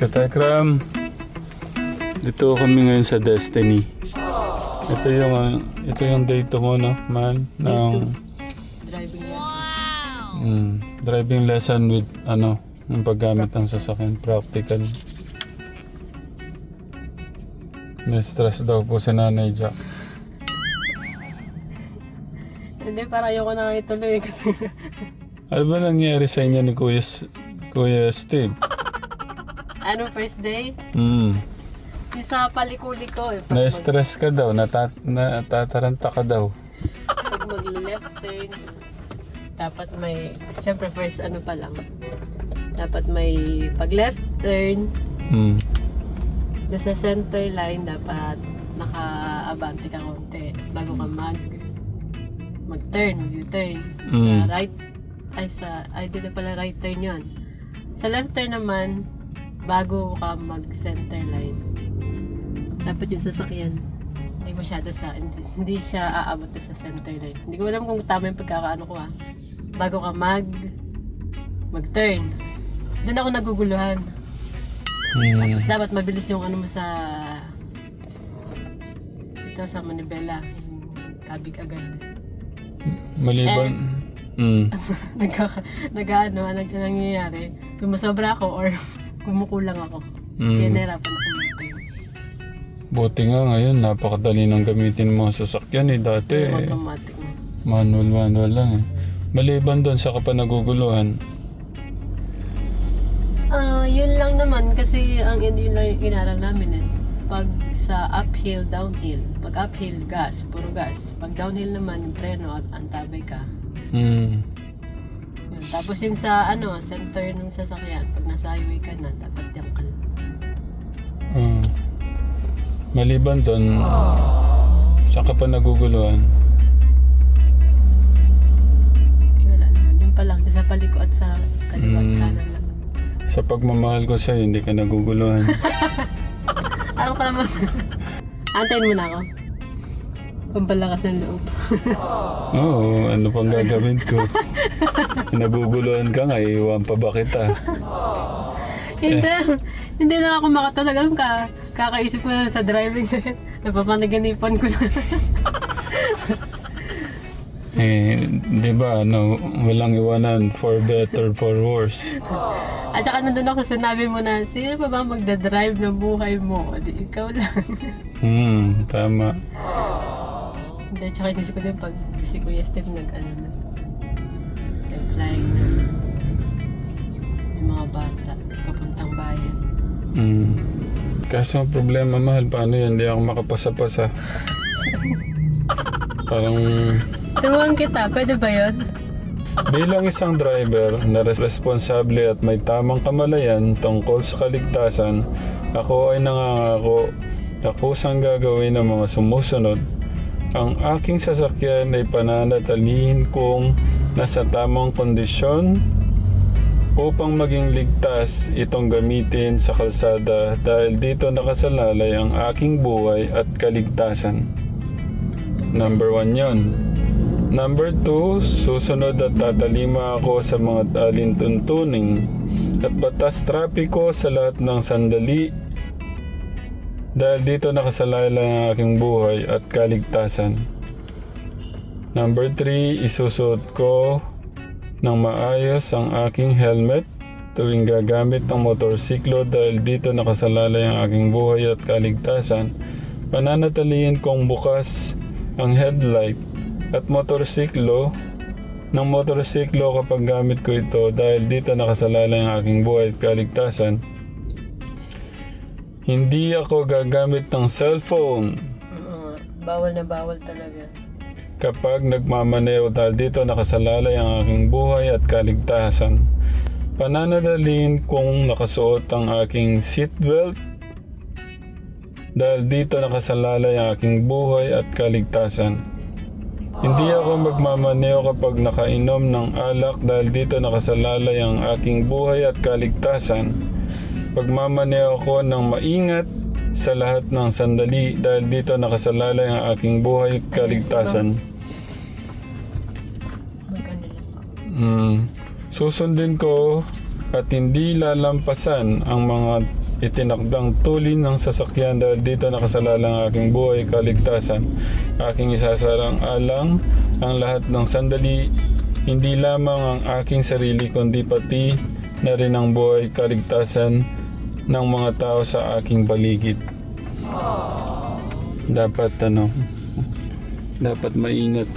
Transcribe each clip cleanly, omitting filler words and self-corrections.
Katekram, dito kami ngayon sa Destiny. Ito yung day 2 mo, no, man? Ng Driving lesson. driving lesson with, yung paggamit ng sasakyan, practical. Na-stress daw po si Nanay Jack. Hindi, para ayoko na nga ituloy kasi Ano ba nangyari sa inyo ni Kuya Steve? ano, first day? Hmm. Yung sa paliko-liko eh. Na-stress ka daw, natataranta ka daw. Pag mag-left turn, dapat may, syempre first ano pa lang, dapat may pag left turn, Hmm. doon sa center line, dapat naka-abante ka konti bago ka mag-turn, mag-U-turn. Sa right, di na pala right turn yun. Sa left turn naman, bago ka mag-center line, dapat yung sasakyan hindi masyado hindi siya aabot doon sa center line. Hindi ko alam kung tama yung pagkakaano ko bago ka mag-turn, doon ako naguguluhan. Tapos dapat mabilis yung ano mo sa ito sa Manibela, kabig agad. Maliban. Nangyayari, kumasobra ako or kumukulang ako. Kaya nahirapan ako mag-turn. Buti nga ngayon, napakadali nang gamitin mo sa sasakyan Dati Automatic na. manual lang Maliban doon sa kapanaguguluhan. Yun lang naman kasi yun lang yung inaral namin Pag sa uphill, downhill. Pag uphill, gas, puro gas. Pag downhill naman, preno at antabay ka. Yun. Tapos yung sa center ng sasakyan, pag nasa highway ka na, dapat yung Maliban doon, sa kapanaguguluhan. wala naman. Yun pa lang, sa paliko at sa kaliwa at kanan lang. Sa pagmamahal ko sa'yo, hindi ka naguguluhan. Ano ka naman? Antayin mo na ako. Pampalakas ng loob. Oo, ano pang gagawin ko? Naguguluhan ka nga, iwan pa ba kita? Hindi na ako makatulog. Alam ka, kakaisip ko na sa driving set. Napapanaganipan ko na. Di ba, walang iwanan, for better, for worse. At saka nandun ako, sinabi mo na, sino pa ba magdadrive ng buhay mo? Di ikaw lang. Tama. Hindi, tsaka inisip ko din pag si Kuya Steve nag-flying na yung mga bata, papuntang bayan. Kaso ang problema, mahal, paano yan? Hindi ako makapasa-pasa. Parang Turuan kita, pwede ba yun? bilang isang driver na responsable at may tamang kamalayan tungkol sa kaligtasan, ako ay nangangako na kusang gagawin ng mga sumusunod. Ang aking sasakyan ay pananatilihin kong nasa tamang kondisyon upang maging ligtas itong gamitin sa kalsada dahil dito nakasalalay ang aking buhay at kaligtasan. Number 1 yon. Number 2, susunod at tatalima ako sa mga alintuntuning at batas trapiko sa lahat ng sandali dahil dito nakasalalay ang aking buhay at kaligtasan. Number 3, isusuot ko ng maayos ang aking helmet tuwing gagamit ng motorsiklo dahil dito nakasalalay ang aking buhay at kaligtasan. Pananatilihin kong bukas ang headlight at motorsiklo kapag gamit ko ito dahil dito nakasalalay ang aking buhay at kaligtasan. Hindi ako gagamit ng cellphone Bawal na bawal talaga. kapag nagmamaneho dahil dito nakasalalay ang aking buhay at kaligtasan. Pananadaliin kong nakasuot ang aking seatbelt dahil dito nakasalalay ang aking buhay at kaligtasan. Hindi ako magmamaneho kapag nakainom ng alak dahil dito nakasalalay ang aking buhay at kaligtasan. Pagmamaneho ako ng maingat sa lahat ng sandali dahil dito nakasalalay ang aking buhay at kaligtasan. Susundin ko at hindi lalampasan ang mga itinakdang tulin ng sasakyan dahil dito nakasalalang aking buhay, kaligtasan. Aking isasarang alang ang lahat ng sandali, hindi lamang ang aking sarili kundi pati na rin ang buhay, kaligtasan ng mga tao sa aking paligid. Dapat dapat maingat.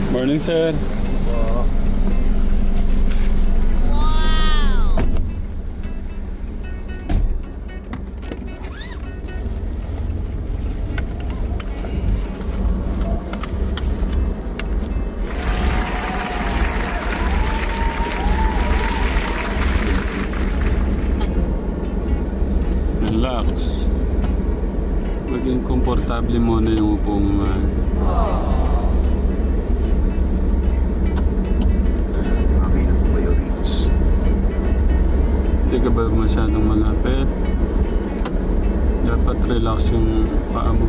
Morning, sir. Relax. Maging komportable muna yung upo mo. Okay na po ba yung reach? Hindi ka ba masyadong malapit? Dapat relax yung paa mo.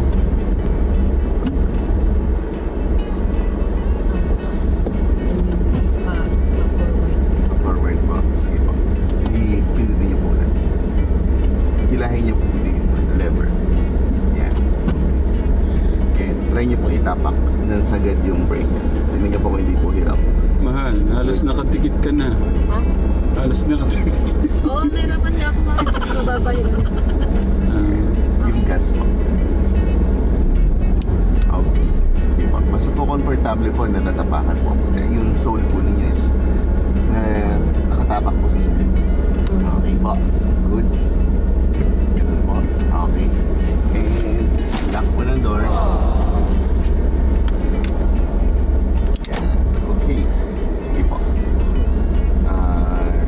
Forward po. Sige po. Pindutin niyo po ulit. Hilahin niyo po ulit yung lever. Yan. And try niyo po itapak nang sagad yung brake. Tingnan niyo po kung hindi po hirap. Mahal, halos nakatikit ka na. Ha? Halos nakatikit. Oo, nahirapan niya ako mababa yun. Yung gas po. Okay. Sige po. Basta po komportable po, natatapakan po. Yung sole po ninyo is nakatapak po sa sahig. Okay po. Goods. Ito po. Okay. And lock po ng doors. Yan. Okay. Sige po.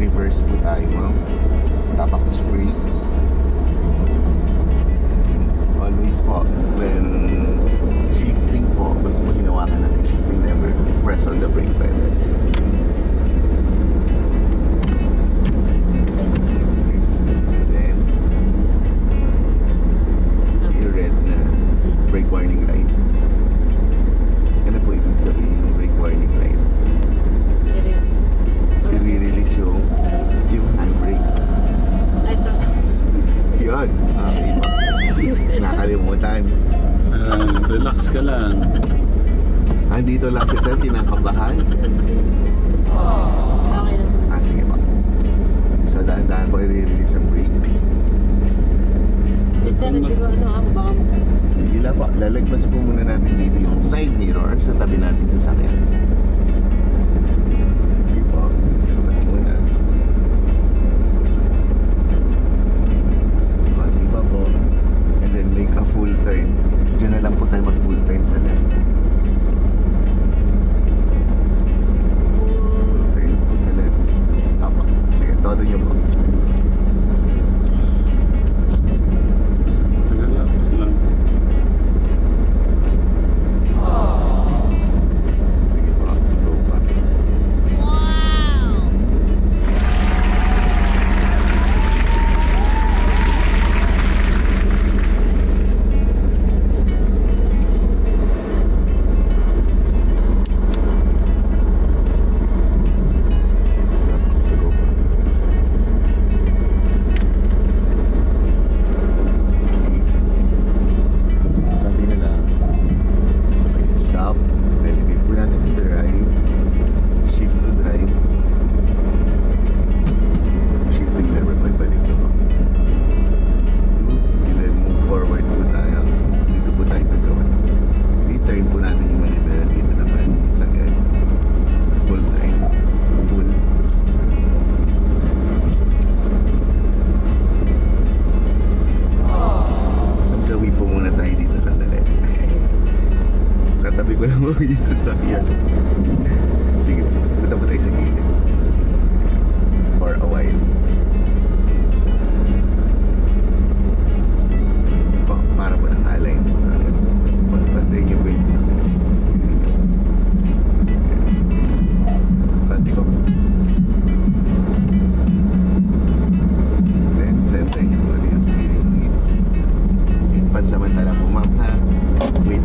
Reverse po tayo, ma'am. Tapak po sa brake. Always po, when shifting po, basta mo hinawakan natin shifting lever, press on the brake pedal. Then, yung red na brake warning light. Ano po ibig sabihin ng brake warning light? I-release yung handbrake. Ito. Yun. Okay po. Nakalimutan. Relax ka lang. Andito lang si Sir, kinakabahan. Okay na. Sige po. So, dahan-dahan po i-release ang brake. Sir, hindi ba baka Sige lang po, lalagpas po muna natin dito yung side mirror sa tabi natin sa sakyan. Sige po, lalagpas muna. Konti pa po. And then make a full turn. Diyan na lang po tayo mag-full turn sa left. Turn po sa left. Apo. Sige, todo nyo po. Relax lang. Sige po, go pa. Go pa. Tabi na lang. Okay, stop. Then ibig po natin sa drive. Shift to drive. Shifting lever po ibalik na po. 2. And then move forward po tayo. Dito po tayo gagawin. I-turn po natin yung manibela dito naman. Sagad. Full time. Full. Maggawi po muna tayo dito sandali. Tatabi ko lang mo yung sasakyan. Sige, punta po tayo sa gilid. For a while. Para po ng alay. Pantayin niyo po yung panti ko. Then, center niyo po yung steering wheel. Pansamantala po, ma'am, ha? Wait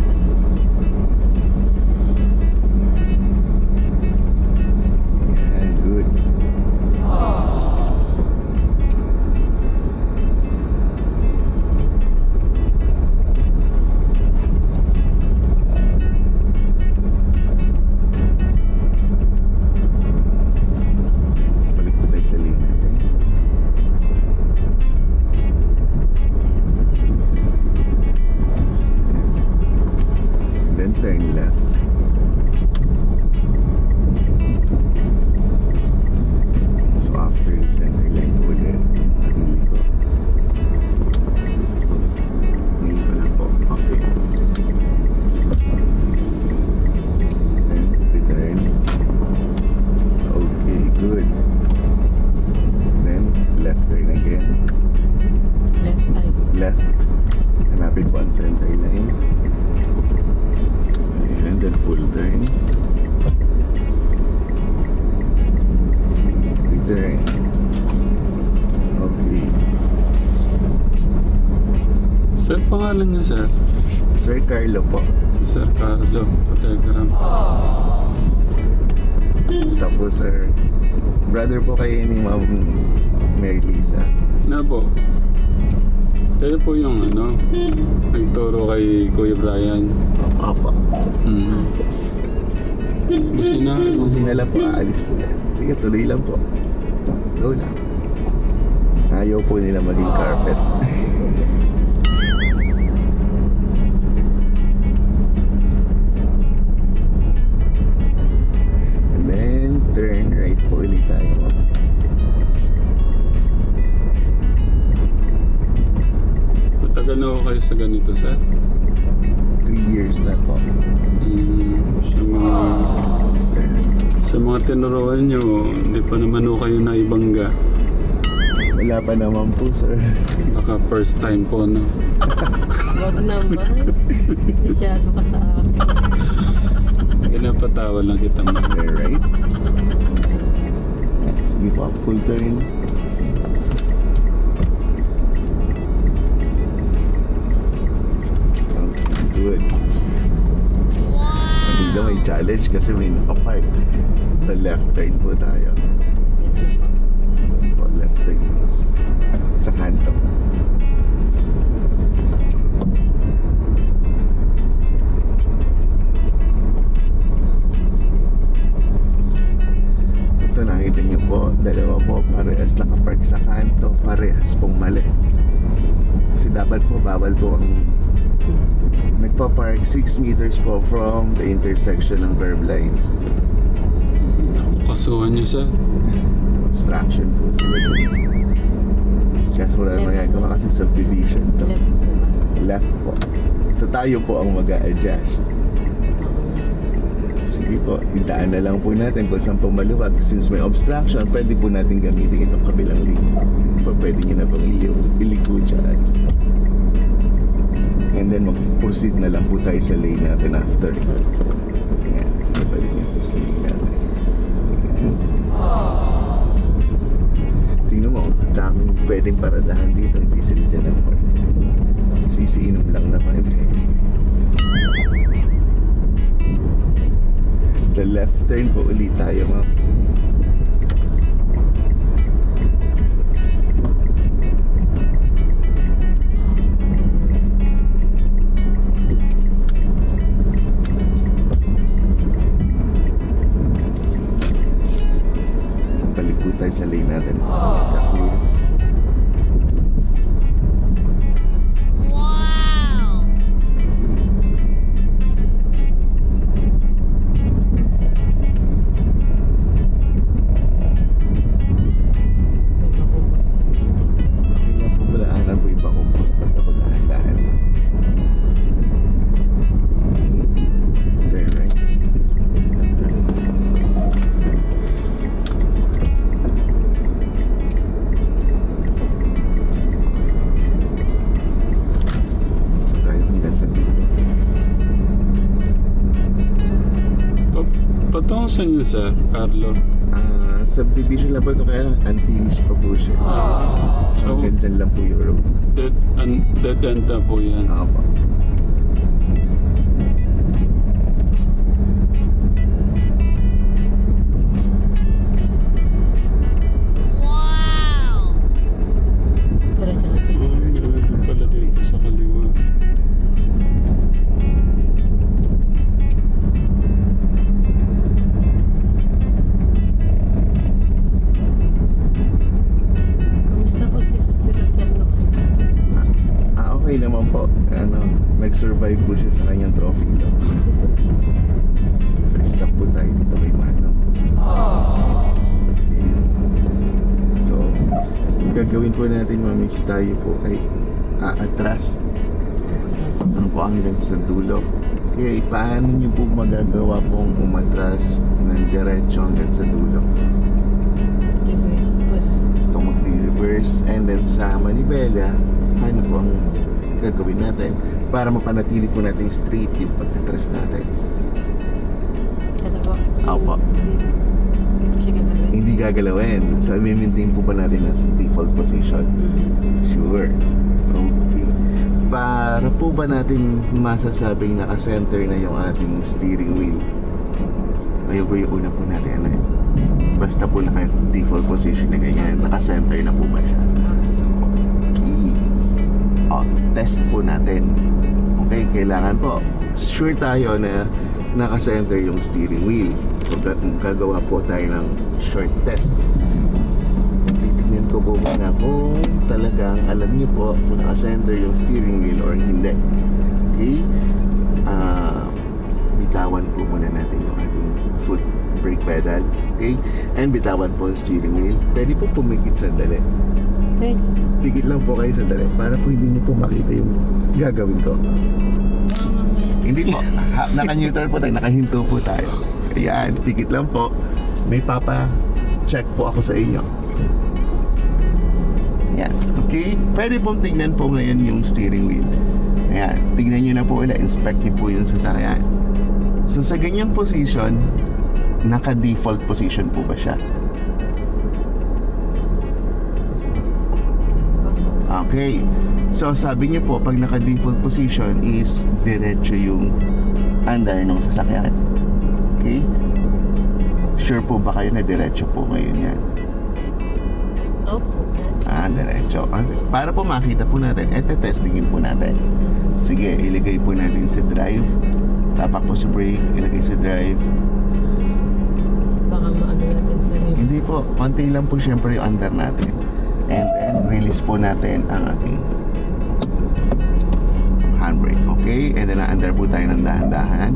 then turn left. So after the center line po ulit ating liko. Ngayon pa lang po. Okay. Then return. Okay, good. Then left turn again. Left eye. Left. Hanapin po ang center line. And then full turn. Return. Okay. Sir, pangalan niya, sir? Sir Carlo po. Si Sir Carlo, Pategram. Basta po sir. Brother po kayo ni Ma'am Mary Lisa. Na po. Kayo po yung nagturo kay Kuya Brian. Opo. Mm. Busina. Kasi na lang po, aalis po yan. Sige, tuloy lang po. Go lang. Ayaw po nila maging carpet. And then, turn right po ulit tayo. Matagal na ako kayo sa ganito, sir? 3 years na po. Sa mga tinuruan nyo, hindi pa naman ho kayo na ibangga. Wala pa naman po sir. Baka first time po, no? Wag naman. Masyado ka sa akin. Pinapatawa lang kita mo. Turn right. Sige po, full turn. Good. Hindi may challenge kasi may nakapark. Sa left turn po tayo. Po, left turn sa kanto. Ito nakita niyo po, dalawa po parehas nakapark sa kanto, parehas pong mali. Kasi dapat po bawal po ang nagpa-park 6 meters po from the intersection ng curb lines. Kasuhan nyo, sir. Obstruction po sila dyan. Kasi wala na magagawa kasi subdivision to. Left po ba? Left po. So tayo po ang mag-a-adjust. Sige po, idaan na lang po natin kung saan po maluwag. Since may obstruction, pwede po natin gamitin itong kabilang lane. Sige po, pwede nyo na pong iliko dyan. And then mag-proceed na lang po tayo sa lane natin after. Ayan, sige pwede nyo proceed natin. Ayan. Tingnan mo, daming pwedeng paradahan dito. Hindi sila dyan ang park. Sisiinom lang naman. Sa left turn po ulit tayo, ma'am. Balik po tayo sa lane natin. Exactly. Patungo sa inyo, sir, Carlo. Subdivision lang po ito, kaya lang unfinished pa po siya. So, hanggang dyan lang po yung road. Dead end na po yan. Opo. Diretso lang sila. Pala dito sa kaliwa. Kumusta po si Rosel no? Okay naman po. Ano, nag-survive po siya sa kanyang trophy. No? So, stop po tayo dito kay Manong. Okay. So, gagawin po natin, mamis, tayo po ay aatras. Ano po hanggang sa dulo. Okay, paano nyo po magagawa pong umatras ng diretso hanggang sa dulo? Reverse po. Ito magre-reverse, and then sa manibela, ano po ang gagawin natin para mapanatili po natin straight yung pagkatras natin? Ito po. Opo. Hindi siya gagawin. Hindi gagalawin. So, i-maintain po ba natin ang default position? Sure. Okay. Para po ba natin masasabing naka-center na yung ating steering wheel? Ayun po yung una po natin. Ano yun? Basta po naka-default position na ganyan, naka-center na po ba siya? Okay. O, test po natin. Okay, kailangan po. Sure tayo na naka-center yung steering wheel. So, gagawa po tayo ng short test. Titignan ko po muna kung talagang alam niyo po kung naka-center yung steering wheel or hindi. Okay? Bitawan po muna natin yung ating foot brake pedal. Okay? And bitawan po yung steering wheel. Pwede po pumikit sandali. Okay. Pikit lang po kayo sandali para po hindi niyo po makita yung gagawin ko. Hindi po. Naka-neutral po tayo. Nakahinto po tayo. Ayan. Pikit lang po. May papa-check po ako sa inyo. Ayan. Okay? Pwede pong tingnan po ngayon yung steering wheel. Ayan. Tingnan nyo na po ulit. Inspect nyo po yung sasakyan. So, sa ganyang position, naka-default position po ba siya? Okay. So, sabi niyo po, pag naka-default position is diretso yung andar ng sasakyan. Okay? Sure po ba kayo na diretso po ngayon yan? Opo. Diretso. Para po makita po natin, testingin po natin. Sige, ilagay po natin sa drive. Tapak po sa brake, ilagay sa drive. Baka maano natin sa rin. Hindi po, konti lang po syempre yung under natin. And then, release po natin ang ating handbrake. Okay? And then, na-under po tayo ng dahan-dahan.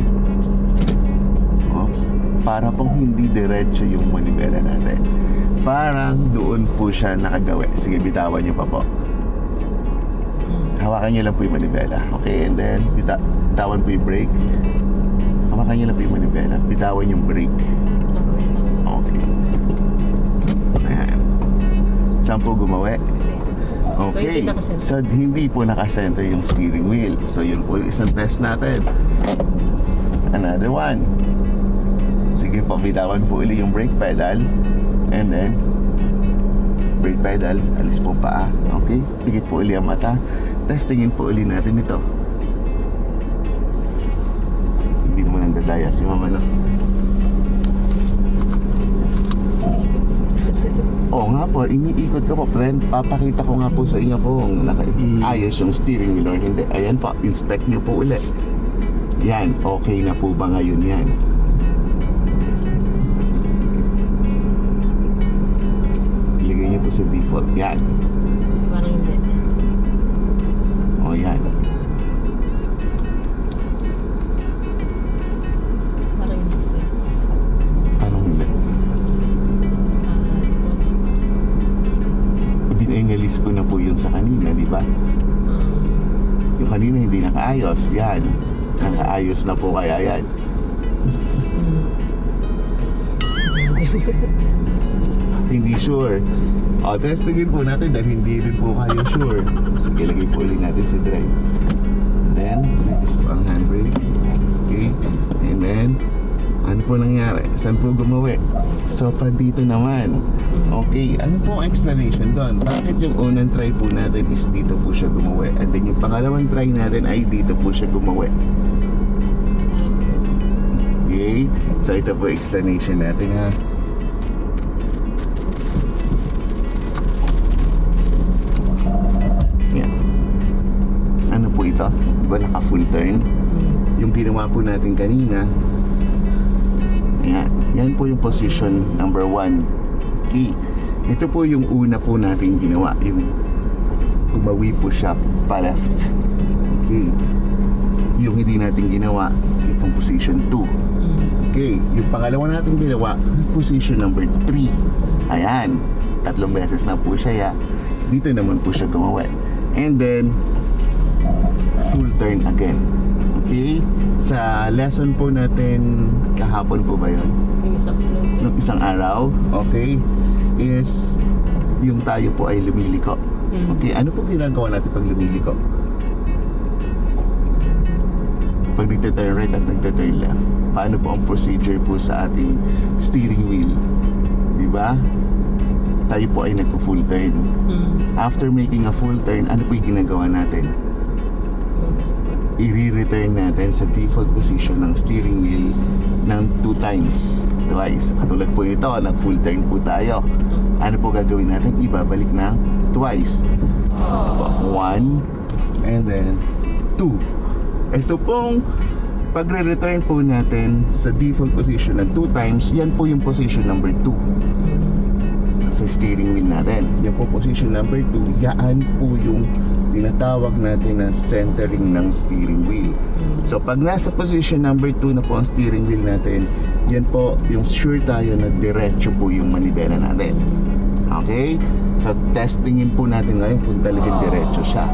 Oops. Para pong hindi diretso yung manibela natin. Parang doon po siya nakagawi. Sige, bitawan niyo pa po. Hawakan niyo lang po yung manibela. Okay? And then, bitawan po yung brake. Hawakan niyo lang po yung manibela. Bitawan yung brake. Okay. Ayan. Saan po gumawi? Okay. So, hindi po nakasenter yung steering wheel. So, yun po yung isang test natin. Another one. Sige po, bitawan po ulit yung brake pedal. And then, brake pedal. Alis po paa. Okay? Pikit po ulit ang mata. Testingin po ulit natin ito. Hindi mo nang dadaya si mama, no? Oo nga po, iniikot ka po, friend. Papakita ko nga po sa inyo kung ayos yung steering wheel or hindi. Ayan po, inspect nyo po ulit. Yan, okay na po ba ngayon yan? Ilagay nyo po sa default. Yan. Parang hindi. O yan. Parang hindi safe. Parang hindi. Binengalis ko na po yun sa kanina, di ba? Yung kanina hindi nakaayos. Yan. Nakaayos na po kaya yan. Hindi sure. O, testingin po natin dahil hindi rin po kayo sure. Sige, lagay po ulit natin sa drive. Then, release po ang handbrake. Okay. And then, ano po nangyari? Saan po gumawi? So, pa dito naman. Okay, ano po ang explanation doon? Bakit yung unang try po natin is dito po siya gumawi? And then yung pangalawang try natin ay dito po siya gumawi. Okay, so ito po explanation natin ha. Yan. Ano po ito? Diba naka full turn? Yung ginawa po natin kanina. Yan. Yan po yung position number 1. Okay. Ito po yung una po natin ginawa. Yung umawi po siya pa left. Okay. yung hindi natin ginawa, itong position 2. Okay, yung pangalawa natin ginawa, position number 3. Ayan, 3 beses na po siya. Dito naman po siya gumawa. And then, full turn again. Okay? Sa lesson po natin, kahapon po ba yun? Yung isang Nung isang araw, okay, is yung tayo po ay lumiliko. Okay, ano po ginagawa natin pag lumiliko? Pag nagte-turn right at nagte-turn left, paano po ang procedure po sa ating steering wheel? Di ba? Tayo po ay nagpo-full turn. After making a full turn, ano po yung ginagawa natin? I-return natin sa default position ng steering wheel ng 2 times. Twice. Katulad po ito, nag-full turn po tayo. Ano po gagawin natin? Ibabalik ng twice. So, 1 and then 2. Ito pong pagre-return po natin sa default position ng 2 times, yan po yung position number 2 sa steering wheel natin. Yan po position number 2, yan po yung tinatawag natin na centering ng steering wheel. So pag nasa position number 2 na po ang steering wheel natin, yan po yung sure tayo na diretso po yung manibela natin. Okay? So testingin po natin ngayon kung talagang diretso siya.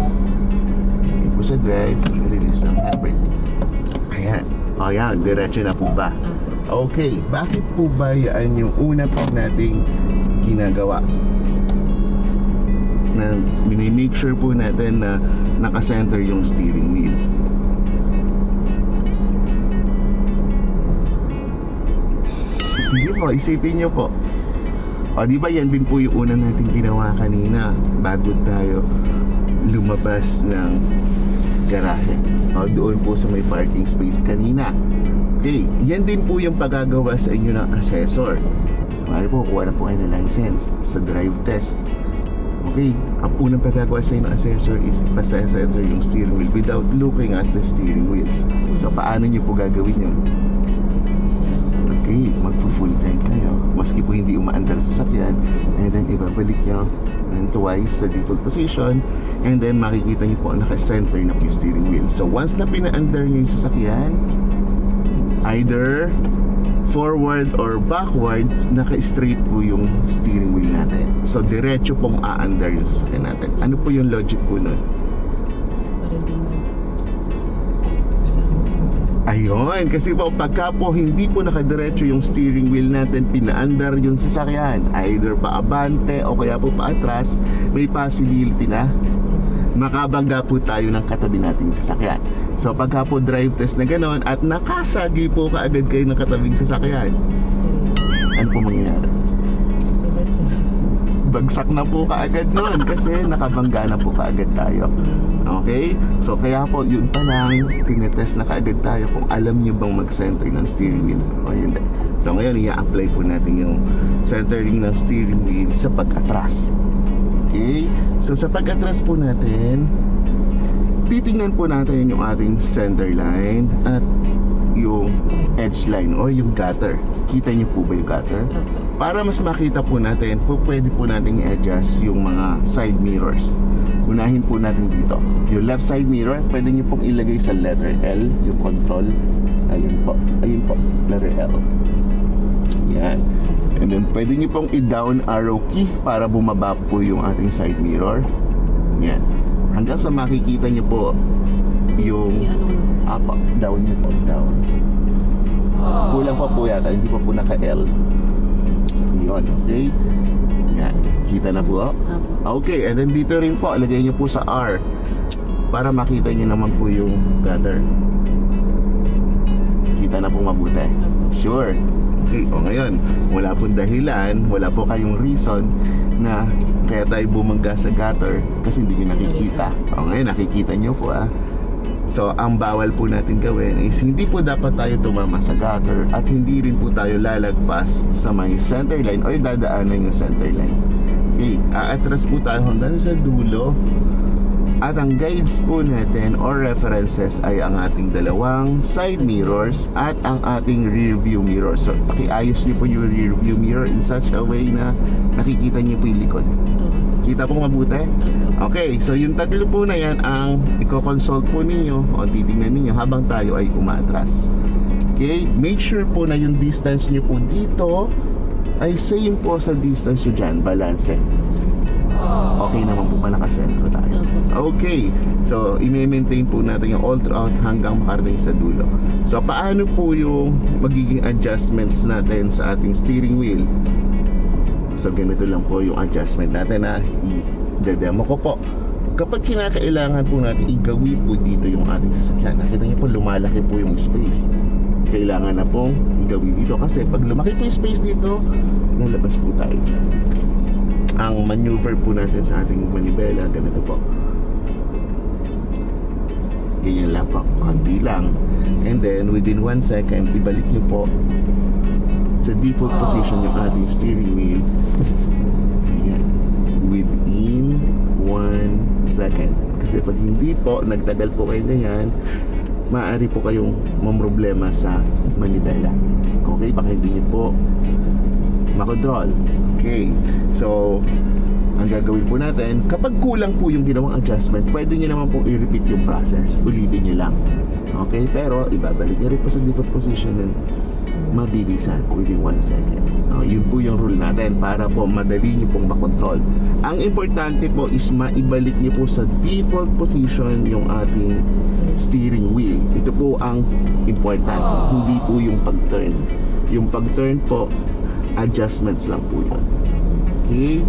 Sige po sa drive, release ng handbrake. Ayan. O yan, diretso na po ba? Okay, bakit po ba yan yung una po nating ginagawa? Na minimake sure po natin na nakasenter yung steering wheel. Sige po, isipin nyo po. O di ba yan din po yung una natin ginawa kanina bago tayo lumabas ng garahe. O doon po sa may parking space kanina. Okay, yan din po yung pagagawa sa inyo ng assessor. Mari po, kuha na po kayo ng license sa drive test. Okay, ang unang pagagawa sa inyo ng assessor is ipasa-center yung steering wheel without looking at the steering wheels. So, paano nyo po gagawin yun? Okay, magpo-full tank kayo. Maski po hindi umaandar sa sasakyan. And then, ibabalik nyo and twice sa default position. And then, makikita nyo po naka-center na po yung steering wheel. So, once na pina-under nyo yung sasakyan, either forward or backwards, naka-straight po yung steering wheel natin. So, diretso pong a-under yung sasakyan natin. Ano po yung logic po nun? Ayun, kasi po pagka po hindi po nakadiretso yung steering wheel natin, pina-under yung sasakyan, either pa-abante o kaya po pa-atras, may possibility na makabangga po tayo ng katabi nating sasakyan. So pagka po drive test na gano'n at nakasagi po kaagad kayo ng katabing sasakyan, ano po mangyayari? Bagsak na po kaagad nun kasi nakabangga na po kaagad tayo. Okay? So kaya po yun pa lang tinetest na kaagad tayo kung alam nyo bang mag-center ng steering wheel o hindi. So ngayon i-apply po natin yung centering ng steering wheel sa pag-atras. Okay? So sa pag-atras po natin, titingnan po natin yung ating center line at yung edge line o yung gutter. Kita nyo po ba yung gutter? Para mas makita po natin, pwede po natin i-adjust yung mga side mirrors. Unahin po natin dito. Yung left side mirror, pwede nyo pong ilagay sa letter L, yung control. Ayun po, letter L. Yan. And then pwede nyo pong i-down arrow key para bumaba po yung ating side mirror. Yan. Hanggang sa makikita nyo po yung apa, down nyo po, down. Kulang pa po yata, hindi pa po naka-L. So, yun, okay? Yan, kita na po. Okay, and then dito rin po, lagay nyo po sa R para makita nyo naman po yung gutter. Kita na po mabuti. Sure. Okay, o ngayon, wala pong dahilan, wala po kayong reason na kaya tayo bumangga sa gutter kasi hindi nyo nakikita. O ngayon, nakikita nyo po So, ang bawal po natin gawin is hindi po dapat tayo tumama sa gutter at hindi rin po tayo lalagpas sa may center line o dadaanan yung center line. Okay, aatras po tayo hanggang sa dulo at ang guides po natin or references ay ang ating dalawang side mirrors at ang ating rear view mirror. So, pakiayos niyo po yung rear view mirror in such a way na nakikita niyo po yung likod. Kita po mabuti? Okay, so yung tatlo po na yan ang i-consult po ninyo o titingnan ninyo habang tayo ay umaatras. Okay, make sure po na yung distance nyo po dito ay same po sa distance nyo dyan, balance. Okay naman po pa nakasentro tayo. Okay, so i-maintain po natin yung all throughout hanggang makarating sa dulo. So paano po yung magiging adjustments natin sa ating steering wheel? So ganito lang po yung adjustment natin na i-demo ko po. Kapag kinakailangan po natin igawi po dito yung ating sasakyan, nakita niyo po lumalaki po yung space. Kailangan na pong igawi dito kasi pag lumaki po yung space dito, lalabas po tayo dyan. Ang maneuver po natin sa ating manibela, ganito po. Ganyan lang po, konti lang. And then within 1 second, ibalik nyo po sa default position yung ating steering wheel. Ayan. Within 1 second. Kasi pag hindi po, nagtagal po kayo ganyan, maaari po kayong mamroblema sa manibela. Okay, baka hindi nyo po makontrol. Okay, so ang gagawin po natin, kapag kulang po yung ginawang adjustment, pwede nyo naman po i-repeat yung process. Ulitin nyo lang. Okay, pero ibabalik nyo rin po sa default position and mabilisan within 1 second. Yun po yung rule natin para po madali nyo pong makontrol. Ang importante po is maibalik nyo po sa default position yung ating steering wheel. Ito po ang important, hindi po yung pag-turn. Yung pag-turn po, adjustments lang po yun. Okay?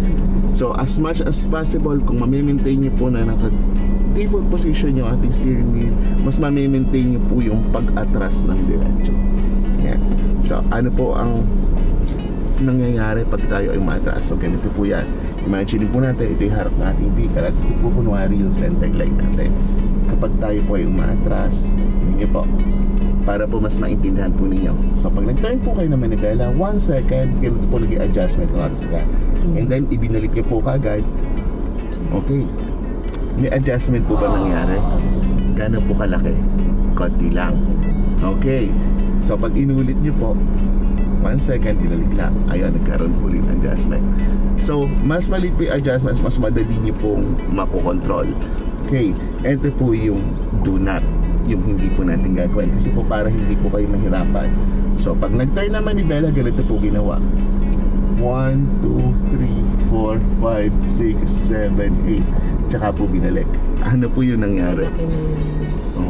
So as much as possible, kung ma-maintain nyo po na naka-default position yung ating steering wheel, mas ma-maintain nyo po yung pag-atras ng diretso. Yeah. So ano po ang nangyayari pag tayo ay umatras? So ganito po yan. Imagine po natin, ito yung harap ng ating vehicle at ito po kunwari yung center line natin. Kapag tayo po ay umatras, ninyo po, para po mas maintindihan po ninyo. So pag nag-turn po kayo ng manibela, 1 second, ganito po naging adjustment ng ating scan. And then ibinalik nyo po kagad. Okay. May adjustment po ba nangyari? Gano'n po kalaki? Konti lang. Okay. So pag inulit nyo po, 1 second, binalik lang. Ayun, nagkaroon po ulit ng adjustment. So, mas maliit po yung adjustments, mas madali nyo pong makokontrol. Okay, ito po yung do not, yung hindi po natin gagawin. Kasi po para hindi po kayo mahirapan. So, pag nag-turn na manibela, ganito po ginawa. 1, 2, 3, 4, 5, 6, 7, 8. Tsaka po binalik. Ano po yung nangyari?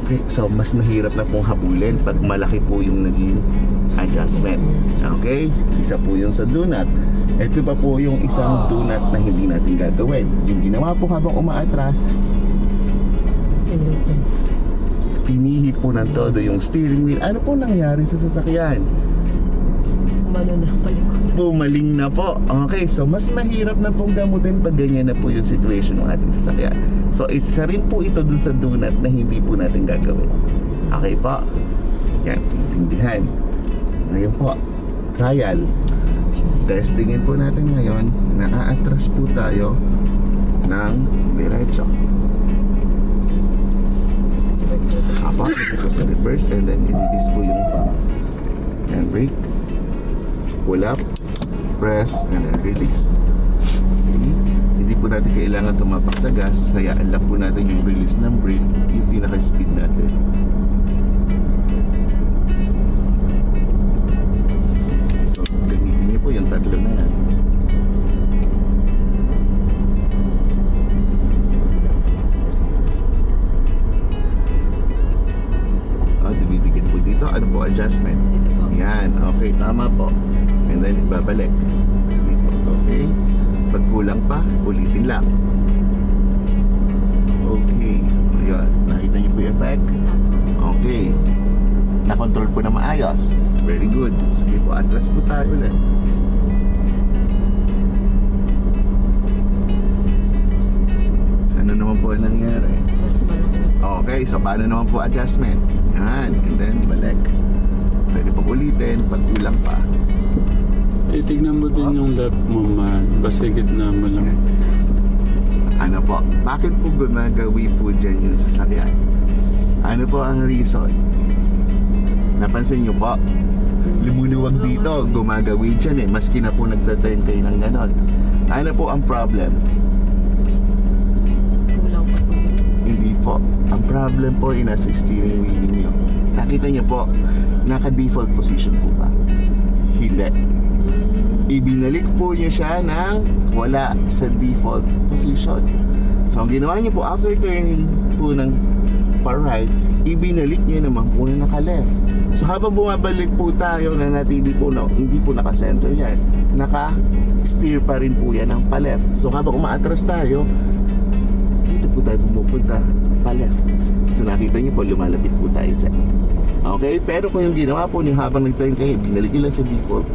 Okay, so mas mahirap na pong habulin pag malaki po yung naging adjustment. Okay, isa po yung sa do not. Ito pa po yung isang do not na hindi natin gagawin. Yung ginawa po habang umaatras, pinihit po ng todo yung steering wheel. Ano po nangyari sa sasakyan? Umano na palikod. Pumaling na po. Okay, so mas mahirap na pong gamutin pag ganyan na po yung situation ng ating sasakyan. So isa rin po ito dun sa do not na hindi po natin gagawin. Okay po? Yan, intindihan. Ngayon po, trial. Testingin po natin ngayon na aatras po tayo ng diretso. Apo, ito po sa reverse and then i-release po yung brake. Pull up, press, and then release. Okay. Hindi po natin kailangan tumapak sa gas, hayaan lang po natin yung release ng brake, yung pinaka-speed natin. So, gamitin niyo po yung tatlo na yan. Dumidikit po dito. Ano po adjustment? Yan, okay, tama po. And then ibabalik. Sige po, okay. Pag kulang pa, ulitin lang. Okay, yun. Nakita niyo po yung effect? Okay. Na-control po na maayos. Very good. Sige po, atras po tayo ulit. So, ano naman po ang nangyari? Mas malaki na. Okay, so paano naman po adjustment? Yan, and then balik. Pwede po ulitin pag kulang pa. Titignan mo din yung left mo, man. Basta gitna mo lang. Ano po? Bakit po gumagawi po dyan yung sasakyan? Ano po ang reason? Napansin nyo po? Lumuluwag dito, gumagawi dyan eh. Maski na po nagtaturn kayo ng ganon. Ano po ang problem? po. Ang problem po ay nasa steering wheel ninyo. Nakita niyo po, naka-default position po ba? Hindi. Ibinalik po niya siya ng wala sa default position. So ang ginawa niya po, after turning po ng pa-right, ibinalik niya naman po na naka-left. So habang bumabalik po tayo na natili po na hindi po naka-center yan, naka-steer pa rin po yan ng pa-left. So habang umaatras tayo, dito po tayo pumupunta pa-left. So nakita niyo po, lumalapit po tayo dyan. Okay? Pero kung yung ginawa po niyo habang nag-turn kayo, binalik nyo lang sa default,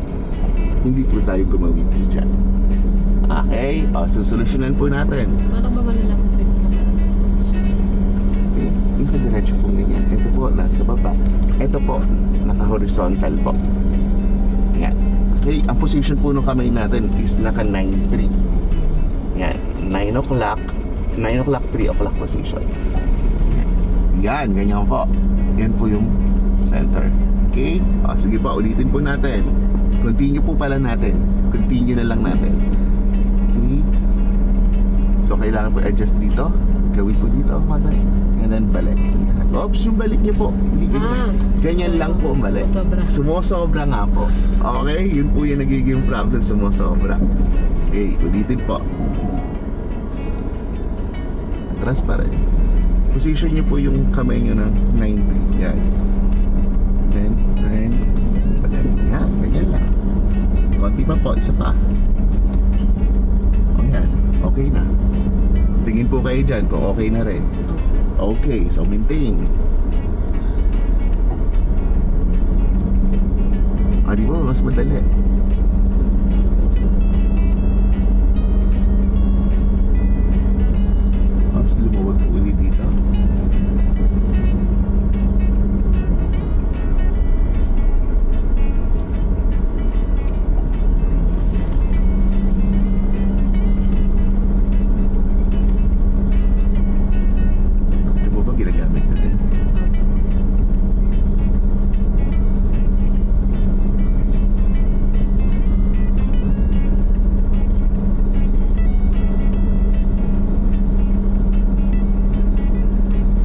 hindi po tayo gumawin po dyan. Okay? O, so solusyonan po natin. Parang ba malalaman sa'yo? Okay, nakadiretso po ganyan. Ito po, nasa baba. Ito po, naka-horizontal po. Yan. Okay, ang position po ng kamay natin is naka 9-3. Yan, 9 o'clock, 3 o'clock position. Yan, ganyan po. Yan po yung center. Okay? O, sige po, ulitin po natin. Continue po pala natin. Continue na lang natin. Okay? So, kailangan po adjust dito. Gawin po dito, mother. And then balik. Oops, yung balik niyo po. Hindi ganyan. Ganyan lang po ang balik. Sumusobra. Sumusobra nga po. Okay? Yun po yung nagiging problem. Sumusobra. Okay, ulitin po. Atras pa rin. Position niyo po yung kamay niyo ng 90. Yan. Then, turn. Balik. Yan, ganyan lang. Konti pa po, isa pa. O yan, okay na. Tingin po kayo dyan kung okay na rin. Okay, so maintain. Di ba? Mas madali. Oops, lumawag po ulit dito. Ito po ba ginagamit natin?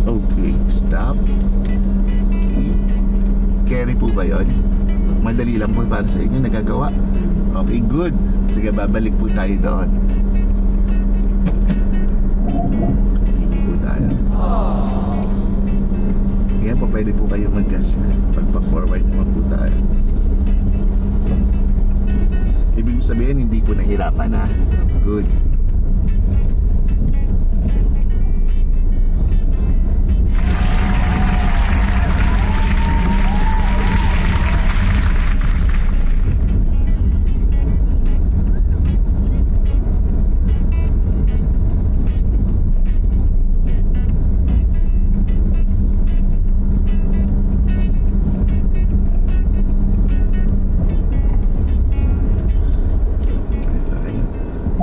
Okay, stop. Okay. Carry po ba yun? Madali lang po para sa inyo, nagagawa. Okay, good. Sige, babalik po tayo doon. Hindi po tayo. Yan po, pwede po kayo mag-gas na. Pagpa-forward naman po tayo. Ibig sabihin, hindi po nahirapan na. Good.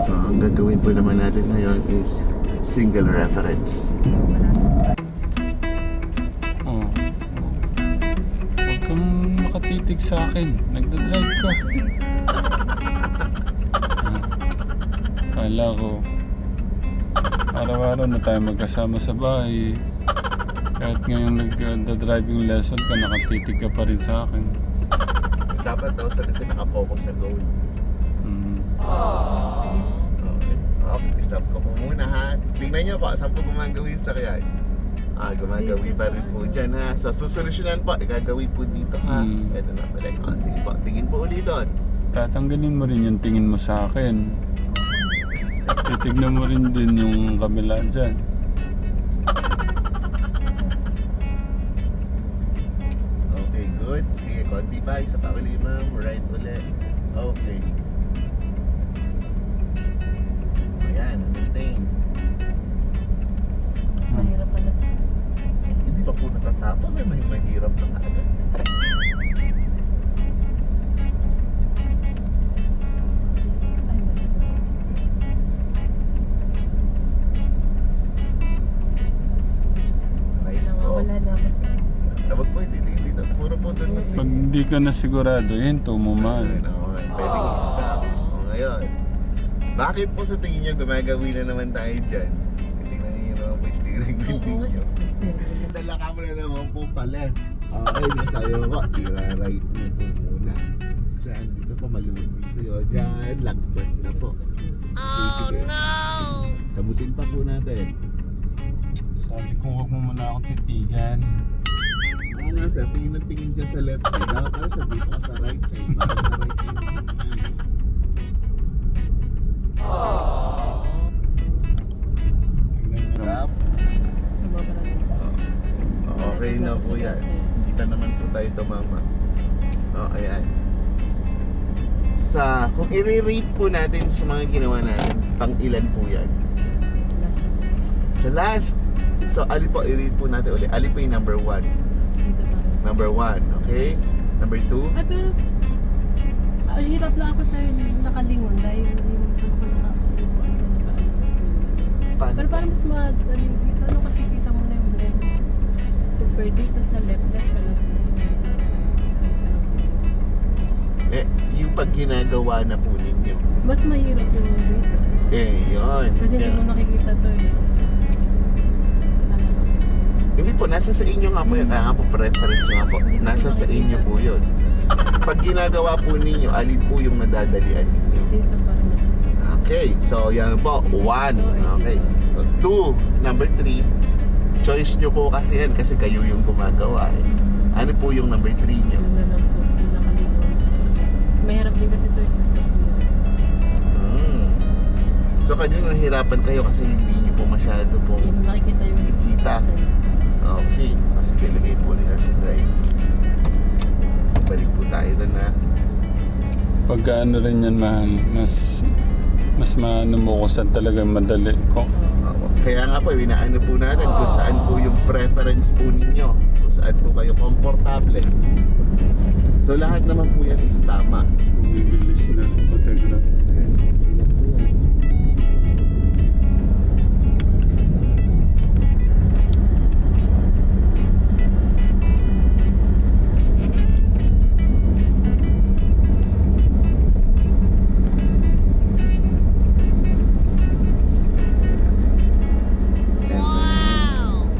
So, ang gagawin po naman natin ngayon is single reference. Oh. Huwag kang makatitig sa akin. Nagdadrive ka. Kala ko, araw-araw na tayo magkasama sa bahay. Kahit ngayon nagda-driving lesson ka, nakatitig ka pa rin sa akin. Dapat daw sa kasi nakapokus sa goal. Okay. Okay, stop ko po muna ha. Tingnan nyo po, saan po gumagawin sa kaya? Gumagawin pa rin po dyan ha. So, susolusyonan po, gagawin po dito ha. Ito na pala. Sige po, tingin po ulit doon. Tatanggalin mo rin yung tingin mo sa akin. Titignan mo rin din yung kabila dyan. Okay, good. Sige, konti pa. Isa pa ulit ma'am. Right ulit. Okay. Ayan, maintain. Mas mahirap pala. Hindi pa po natatapos. Ay, mahirap lang agad. Right po. Wala na mas. Wag po, hindi. Puro po doon lang. Pag hindi ka na sigurado, hinto mo man. Pwede i-stop. O ngayon, bakit po sa tingin nyo gumagawin na naman tayo dyan? Tingnan nyo naman po yung steering nag-building nyo. Dala ka mo na naman po pala. Okay, nasayo ko. Tira-right nyo po muna. Saan dito pa maluwag dito yun. Diyan, lagpas na po. Oh no! Kamutin pa po natin. Sabi ko huwag mo muna akong titigan. Oo nga sir, tingin ng tingin dyan sa left side. Dapat pala sa dito ka sa right side. Para sa right nyo. Tingnan niyo. Tap. Sumobra na. Okay na po yan. Kita naman po tayo tumama. Ayan. Kung i-rate po natin sa mga ginawa natin, pang ilan po yan? Last. Sa last. So, alin po i-rate po natin ulit? Alin po yung number 1? Dito pa. Number 1, okay? Number 2? Ay, pero hirap lang ako sa'yo nakalingon dahil yung Paano? pero parang mas madali dito. Ano kasi kita mo na yung blend. Compare dito sa left ka lang. Dito sa right ka lang. Yung pag ginagawa na po ninyo. Mas mahirap yung dito. Yun. Kasi hindi mo nakikita to eh. Hindi po, nasa sa inyo nga po yun. Kaya nga po, preference nga po. Nasa sa inyo po yun. Pag ginagawa po ninyo, alin po yung nadadalian ninyo? Dito parang Okay, so yan po, 1. Okay, so 2, number 3. Choice nyo po kasi yan, kasi kayo yung gumagawa eh. Ano po yung number 3 nyo? ano na lang po, yung nakalingon. Mahirap din kasi to sa second. So kanyo nahirapan kayo kasi hindi nyo po masyado pong Yung nakikita yung Nakikita. Okay, mas ilagay po nila sa drive. Balik po tayo doon na. Pagka ano rin yan, mahal, mas maano mo kung saan talaga madali ko. Kaya nga po, winaano po natin kung saan po yung preference po ninyo. Kung saan po kayo komportable. So lahat naman po yan is tama. Bumibilis na. O, teka lang. Ilan po yan?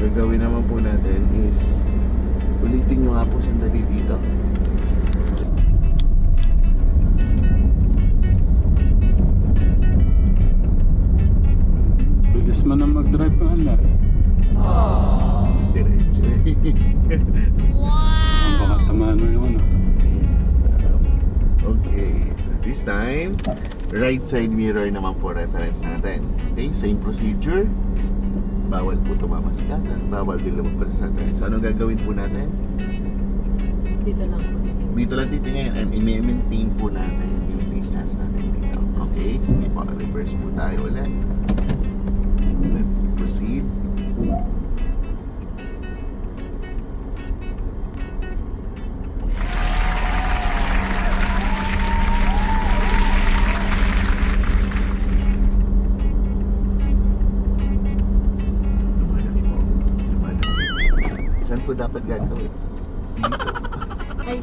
Gagawin naman po natin is ulitin nyo nga po sandali dito. Bilis mo na mag-drive, mahal. Diretso. Baka tamaan mo yung ano. Okay, so this time, right side mirror naman po reference natin. Okay, same procedure. Bawal po tumama sa kanan, bawal din lumagpas sa center. So anong gagawin po natin? dito lang po. Dito lang titingin and i-maintain po natin yung distance natin dito. Okay, sige po, reverse po tayo ulit. Let's proceed. Lumalaki po. Lumalaki. Saan po dapat gagawin? Dito. Ay,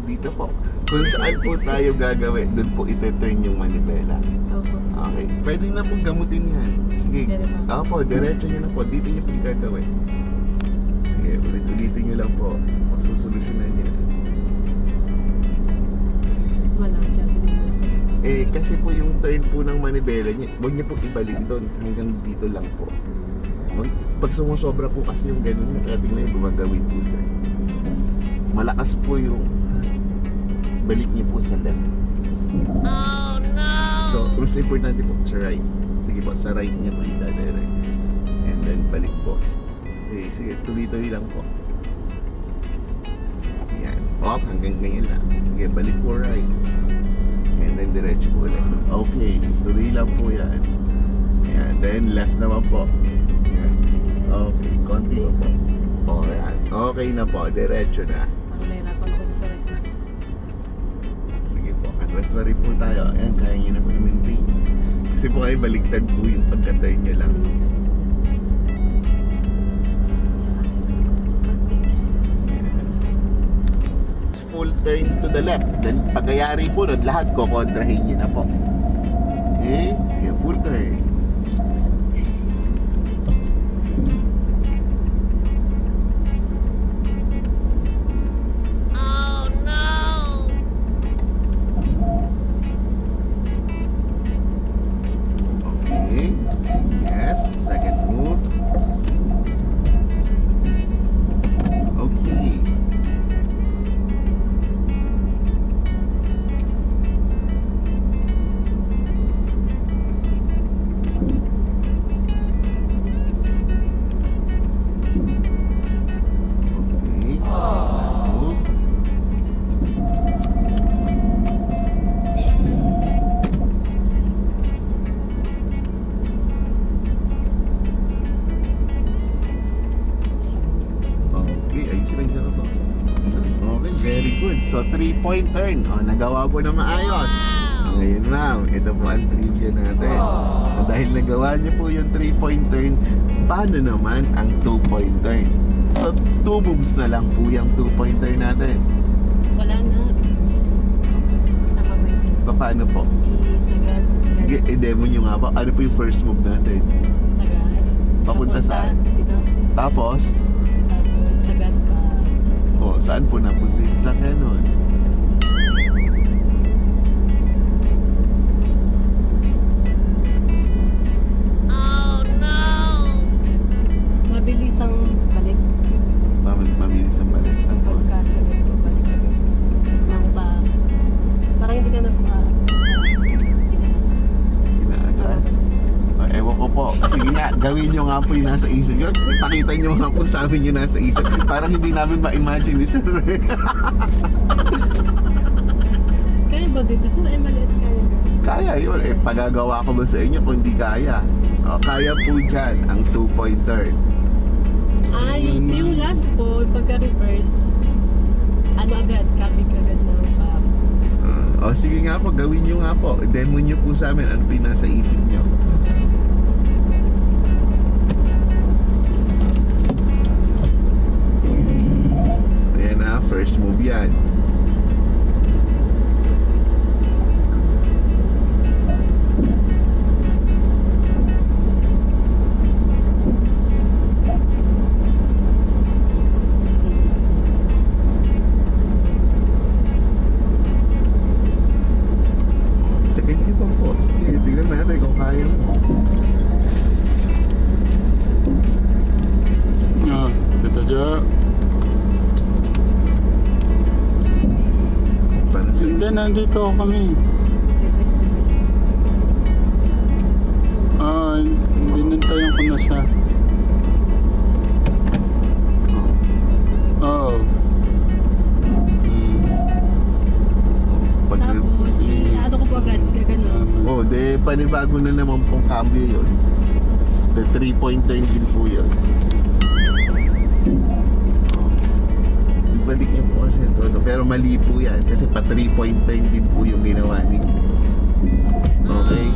Dito po. Kung saan po tayo gagawin, doon po ite-turn yung manibela. opo. Okay. Pwede na po gamutin yan. Sige. Pwede ba? Opo, diretso nyo na po. Dito nyo po gagawin. Sige, ulit-ulitin nyo lang po. Masusolusyonan nyo. Wala siya. Kasi po yung turn po ng manibela nyo, huwag nyo po ibalik doon. Hanggang dito lang po. Pag sumusobra po kasi yung ganun, kaya tingnan yung gumagawin po dyan. Malakas po yung balik niyo po sa left. Oh no! So, mas importante po sa right. Sige po, sa right niya po itadirect. And then balik po. Okay, sige, tuloy-tuloy lang po. Yan. Up, hanggang ganyan lang. Sige, balik po right. And then diretso po ulit. Okay, tuloy lang po yan. Yan, then left naman po. Yan. Okay, konti pa po. O, yan. Okay na po, diretso na. Parang nahirapan ako sa right. Sige po, atras pa rin po tayo. Ayan, kaya nyo na po i-maintain. Kasi po kayo baliktad po yung pagka-turn nyo lang. Full turn to the left. Then pagkayari po nun, lahat ko kontrahin nyo na po. Okay? Sige, full turn. good. So, 3-point turn. O, nagawa po na maayos. Ngayon, ma'am, ito po ang trivia natin. Dahil nagawa niyo po yung 3-point turn, paano naman ang 2-point turn? So, 2 moves na lang po yung 2-point turn natin. Wala na. Tama ba yung sige? Paano po? Sagad. Sige, i-demo nyo nga po. Ano po yung first move natin? Sagad. Papunta saan? Dito. Tapos, Tapos sagad pa. saan po napunta yung sakyan nun? Mabilis ang balik. Mabilis ang balik. Tapos, Pagkasagad ko balik. Nang pa. Parang hindi ka na pa. Hindi ka na atras. inaatras. Ewan ko po. Sige nga, gawin nyo nga po yung nasa isip nyo. Pakita nyo nga po sa amin yung nasa isip. Parang hindi namin ma-imagine ni Sir. Kaya ba dito? Sir, ay maliit kaya. Kaya yun. Pagagawa ko ba sa inyo kung hindi kaya? Kaya po dyan ang 2-point turn. Yung last po, pagka-reverse, ano agad, kapit agad ng pa. Sige nga po, gawin nyo nga po. Demo nyo po sa amin ano po yung nasa isip nyo. Ayan na, first move yan. Second nyo pa po. Sige, tignan natin kung kaya mo. Tita Jo. Paano sa... Hindi, nandito kami. Reverse. Binantayan ko na siya. Oo. Pag... Tapos, ano ko po agad, gaganon. Panibago na naman pong cambio yun. The 3-point turn din po yun. Ibalik niyo po kasi ito. Pero mali po yan. Kasi pa 3-point turn din po yung ginawa niyo. Okay?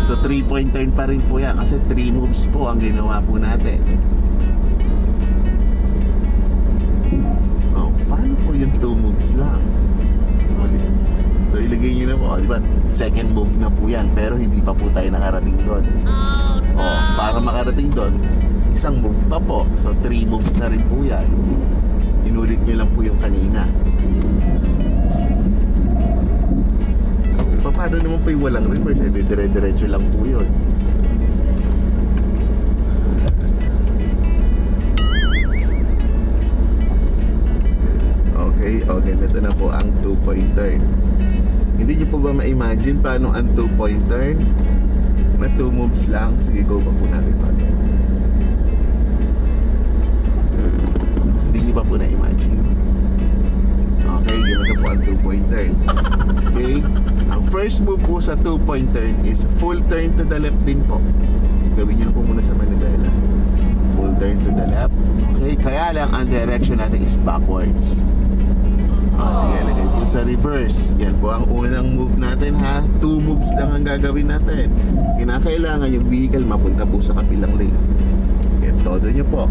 So 3-point turn pa rin po yan. Kasi 3 moves po ang ginawa po natin. Paano po yung 2 moves lang? So ilagay nyo na po, di ba? Second move na po yan, pero hindi pa po tayo nakarating doon. Para makarating doon, isang move pa po. So 3 moves na rin po yan. Inulit nyo lang po yung kanina. Paano naman po yung walang reverse? Dire-diretso lang po yun. Okay, ito na po ang 2-point turn. Hindi niyo po ba ma-imagine paano ang 2-point turn? Na 2 moves lang. Sige, go pa po natin pa. Hindi niyo pa po na-imagine. Okay, ganito po ang 2-point turn. Okay, ang first move po sa 2-point turn is full turn to the left din po. So, gawin niyo po muna sa Manila. Full turn to the left. Okay, kaya lang ang direction natin is backwards. Sige, lagay po sa reverse. Yan po ang unang move natin ha. 2 moves lang ang gagawin natin. Kinakailangan yung vehicle mapunta po sa kabilang lane. Sige, todo nyo po.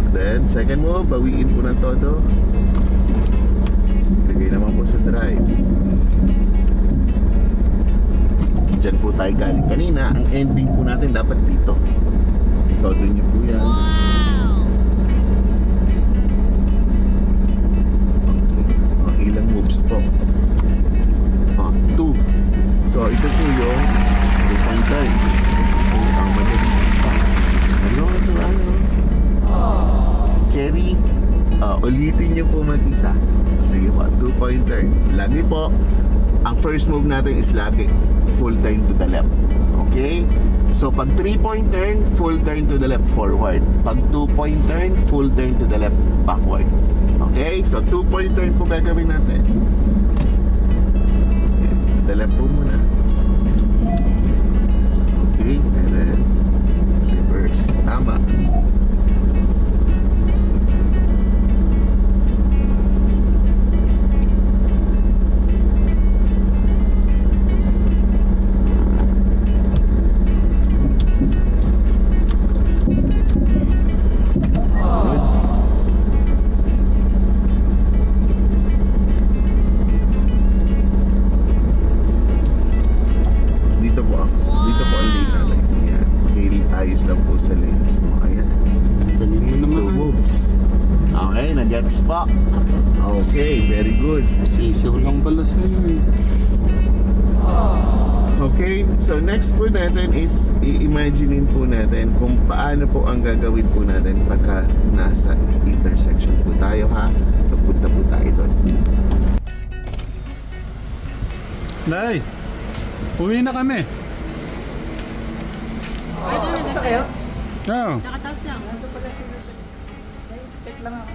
Then, second move, bawiin po ng todo. Lagay naman po sa drive. Diyan po tayo galing kanina. Ang ending po natin dapat dito. Todo nyo po yan. Okay. Ilang moves po? 2. So, ito po yung 2-point turn. Ang madali. Carry, ulitin nyo po mag-isa. Sige po, 2-point turn. Lagi po, ang first move natin is lagi full turn to the left. Okay? So pag 3-point turn, full turn to the left forward. Pag 2-point turn, full turn to the left backwards. Okay? So 2-point turn po gagawin natin. To the left po muna. Okay, and then reverse. Tama. Dito po ang lane natin. Yan. Okay, ayos lang po sa lane. Ayan. Galing mo Two naman. moves. Okay, nag-gets pa. Okay, very good. Sisiw lang pala sa'yo eh. Okay, so next po natin is i-imaginein po natin kung paano po ang gagawin po natin pagka nasa intersection po tayo ha. So punta po tayo doon. Nay, uwi na kami. Ay, doon na kayo? Oo. Nakatapos lang. Check lang ako.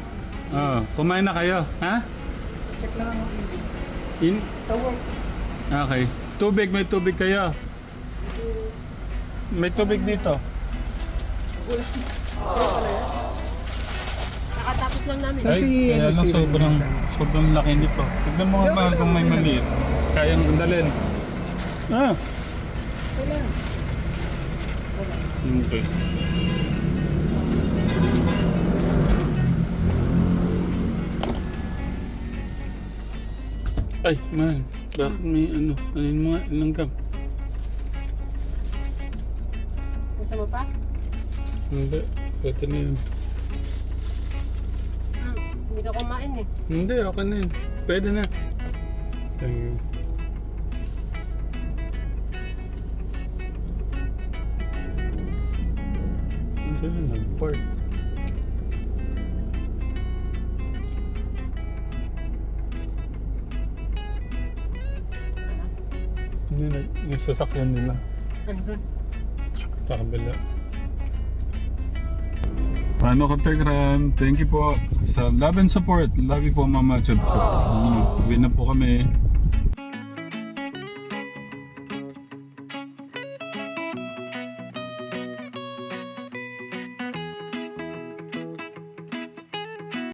Kumain na kayo, ha? Check lang ako. In? Sa work. Okay. Tubig, may tubig kayo. May tubig dito. Nakatapos lang namin. Sa- Ay, si kaya lang Steven. sobrang laki nito. Tignan mo nga mahal kung may maliit. Kayang dalhin. Kailan? Okay. Ay, mahal. Bakit may ano? Alin mo nga, langgam. Gusto mo pa? Hindi. Ito na yun. Hindi ka kumain eh. Hindi, okay na yun. Pwede na. Thank you. Ano sila nag-park? Hindi na, yung sasakyan nila. Andun. Sa kabila. Paano ka, Tekram? Thank you po sa love and support. Love you po, Mama Chub Chub. Uwi na po kami.